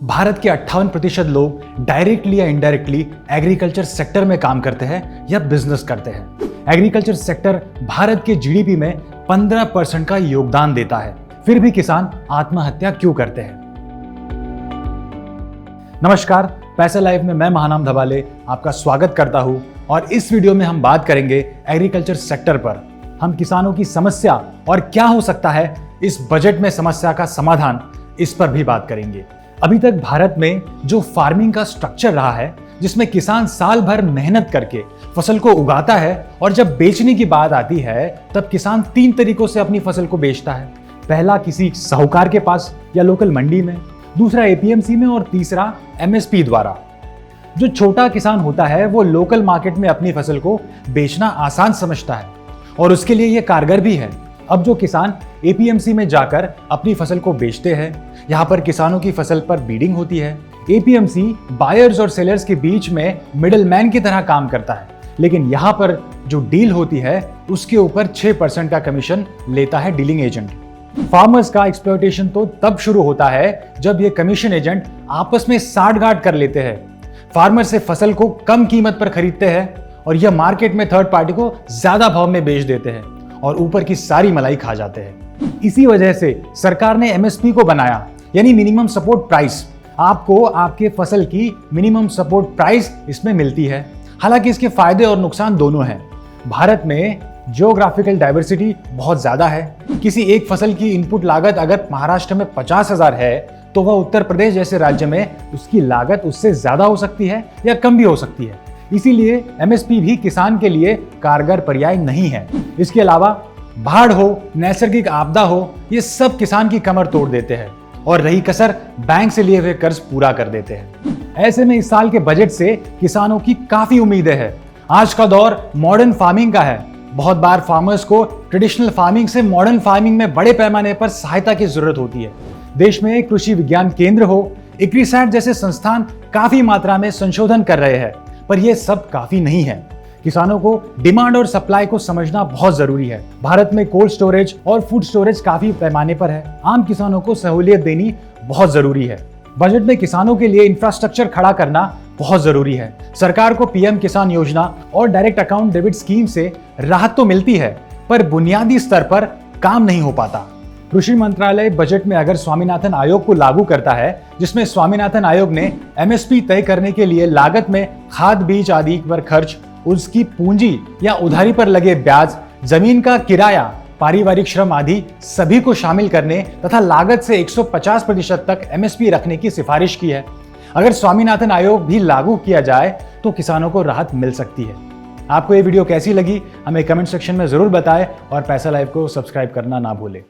भारत के 58% लोग डायरेक्टली या इनडायरेक्टली एग्रीकल्चर सेक्टर में काम करते हैं या बिजनेस करते हैं। एग्रीकल्चर सेक्टर भारत के जीडीपी में 15% का योगदान देता है। फिर भी किसान आत्महत्या क्यों करते हैं? नमस्कार, पैसा लाइव में मैं महानाम धबाले आपका स्वागत करता हूं और इस वीडियो में हम बात करेंगे एग्रीकल्चर सेक्टर पर। हम किसानों की समस्या और क्या हो सकता है इस बजट में समस्या का समाधान, इस पर भी बात करेंगे। अभी तक भारत में जो फार्मिंग का स्ट्रक्चर रहा है, जिसमें किसान साल भर मेहनत करके फसल को उगाता है और जब बेचने की बात आती है तब किसान 3 तरीकों से अपनी फसल को बेचता है। पहला किसी साहूकार के पास या लोकल मंडी में, दूसरा एपीएमसी में और तीसरा एमएसपी द्वारा। जो छोटा किसान होता है वो लोकल मार्केट में अपनी फसल को बेचना आसान समझता है और उसके लिए यह कारगर भी है। अब जो किसान एपीएमसी में जाकर अपनी फसल को बेचते हैं, यहाँ पर किसानों की फसल पर बीडिंग होती है। एपीएमसी बायर्स और सेलर्स के बीच में मिडलमैन की तरह काम करता है, लेकिन यहाँ पर जो डील होती है उसके ऊपर 6% का कमीशन लेता है डीलिंग एजेंट। फार्मर्स का एक्सप्लॉयटेशन तो तब शुरू होता है जब ये कमीशन एजेंट आपस में साठगांठ कर लेते हैं। फार्मर से फसल को कम कीमत पर खरीदते हैं और यह मार्केट में थर्ड पार्टी को ज्यादा भाव में बेच देते हैं और ऊपर की सारी मलाई खा जाते हैं। इसी वजह से सरकार ने एमएसपी को बनाया, यानी मिनिमम सपोर्ट प्राइस। आपको आपके फसल की मिनिमम सपोर्ट प्राइस इसमें मिलती है। हालांकि इसके फायदे और नुकसान दोनों हैं। भारत में जियोग्राफिकल डाइवर्सिटी बहुत ज्यादा है। किसी एक फसल की इनपुट लागत अगर महाराष्ट्र में 50,000 है तो वह उत्तर प्रदेश जैसे राज्य में उसकी लागत उससे ज्यादा हो सकती है या कम भी हो सकती है। इसीलिए एमएसपी भी किसान के लिए कारगर पर्याय नहीं है। इसके अलावा बाढ़ हो, नैसर्गिक आपदा हो, ये सब किसान की कमर तोड़ देते हैं और रही कसर बैंक से लिए हुए कर्ज पूरा कर देते हैं। ऐसे में इस साल के बजट से किसानों की काफी उम्मीदें हैं। आज का दौर मॉडर्न फार्मिंग का है। बहुत बार फार्मर्स को ट्रेडिशनल फार्मिंग से मॉडर्न फार्मिंग में बड़े पैमाने पर सहायता की जरूरत होती है। देश में कृषि विज्ञान केंद्र हो, इक्रिसैट जैसे संस्थान काफी मात्रा में संशोधन कर रहे हैं, पर यह सब काफी नहीं है। किसानों को डिमांड और सप्लाई को समझना बहुत जरूरी है। भारत में कोल्ड स्टोरेज और फूड स्टोरेज काफी पैमाने पर है। आम किसानों को सहूलियत देनी बहुत जरूरी है। बजट में किसानों के लिए इंफ्रास्ट्रक्चर खड़ा करना बहुत जरूरी है। सरकार को पीएम किसान योजना और डायरेक्ट अकाउंट डेबिट स्कीम से राहत तो मिलती है, पर बुनियादी स्तर पर काम नहीं हो पाता। कृषि मंत्रालय बजट में अगर स्वामीनाथन आयोग को लागू करता है, जिसमें स्वामीनाथन आयोग ने एमएसपी तय करने के लिए लागत में खाद बीज आदि पर खर्च, उसकी पूंजी या उधारी पर लगे ब्याज, जमीन का किराया, पारिवारिक श्रम आदि सभी को शामिल करने तथा लागत से 150% तक एमएसपी रखने की सिफारिश की है। अगर स्वामीनाथन आयोग भी लागू किया जाए तो किसानों को राहत मिल सकती है। आपको ये वीडियो कैसी लगी हमें कमेंट सेक्शन में जरूर बताएं और पैसा लाइव को सब्सक्राइब करना ना भूलें।